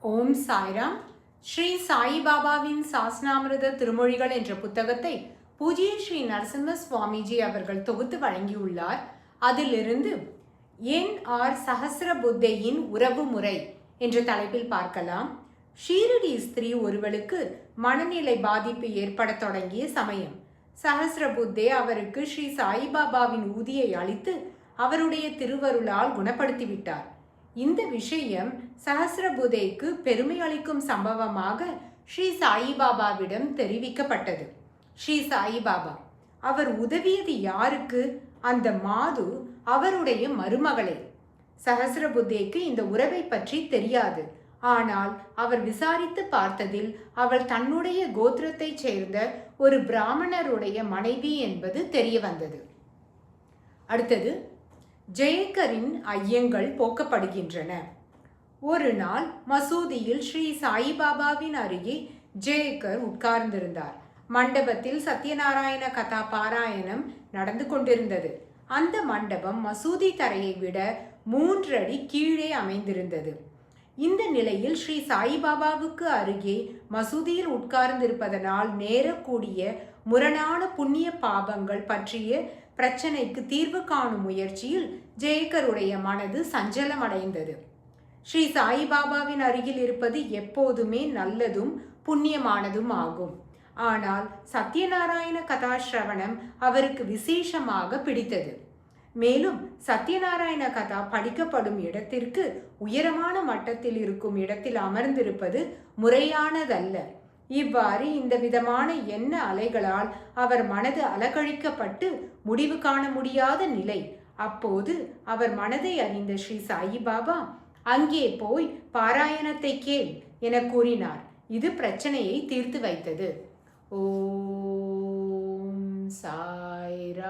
ஓம் சாய்ராம். ஸ்ரீ சாயிபாபாவின் சாஸ்னாமிரத திருமொழிகள் என்ற புத்தகத்தை பூஜ்ய ஸ்ரீ நரசிம்ம சுவாமிஜி அவர்கள் தொகுத்து வழங்கியுள்ளார். அதிலிருந்து என்.ஆர். சஹஸ்ரபுத்தேயின் உறவு முறை என்ற தலைப்பில் பார்க்கலாம். ஷீரடி ஸ்திரீ ஒருவளுக்கு மனநிலை பாதிப்பு ஏற்பட தொடங்கிய சமயம் சஹஸ்ரபுத்தே அவருக்கு ஸ்ரீ சாயிபாபாவின் ஊதியை அளித்து அவருடைய திருவருளால் குணப்படுத்திவிட்டார். இந்த விஷயம் சஹஸ்ரபுத்தேக்கு பெருமை அளிக்கும் சம்பவமாக ஸ்ரீ சாயிபாபாவிடம் தெரிவிக்கப்பட்டது. ஸ்ரீ சாயிபாபா அவர் உதவியது யாருக்கு? அந்த மாது அவருடைய மருமகளே. சஹஸ்ரபுத்தேக்கு இந்த உறவை பற்றி தெரியாது. ஆனால் அவர் விசாரித்து பார்த்ததில் அவள் தன்னுடைய கோத்திரத்தைச் சேர்ந்த ஒரு பிராமணருடைய மனைவி என்பது தெரிய வந்தது. அடுத்தது, ஜெயக்கரின் ஐயங்கள் போக்கப்படுகின்றன. ஒரு நாள் மசூதியில் ஸ்ரீ சாயிபாபாவின் அருகே ஜெயக்கர் உட்கார்ந்திருந்தார். மண்டபத்தில் சத்யநாராயண கதா பாராயணம் நடந்து கொண்டிருந்தது. அந்த மண்டபம் மசூதி தரையை விட 3 அடி கீழே அமைந்திருந்தது. இந்த நிலையில் ஸ்ரீ சாயிபாபாவுக்கு அருகே மசூதியில் உட்கார்ந்திருப்பதனால் நேரக்கூடிய முரணான புண்ணிய பாபங்கள் பற்றிய பிரச்சனைக்கு தீர்வு காணும் முயற்சியில் ஜெயக்கருடைய மனது சஞ்சலமடைந்தது. ஸ்ரீ சாயிபாபாவின் அருகில் இருப்பது எப்போதுமே நல்லதும் புண்ணியமானதும் ஆகும். ஆனால் சத்யநாராயண கதாசிரவணம் அவருக்கு விசேஷமாக பிடித்தது. மேலும் சத்யநாராயண கதா படிக்கப்படும் இடத்திற்கு உயரமான மட்டத்தில் இருக்கும் இடத்தில் அமர்ந்திருப்பது முறையானதல்ல. இவ்வாறு இந்த விதமான எண்ண அலைகளால் அவர் மனது அலக்கழிக்கப்பட்டு முடிவு காண முடியாத நிலை. அப்போது அவர் மனதை அறிந்த ஸ்ரீ சாயிபாபா, அங்கே போய் பாராயணத்தை கேள் என கூறினார். இது பிரச்சனையை தீர்த்து வைத்தது. ஓம் சாய்ராம்.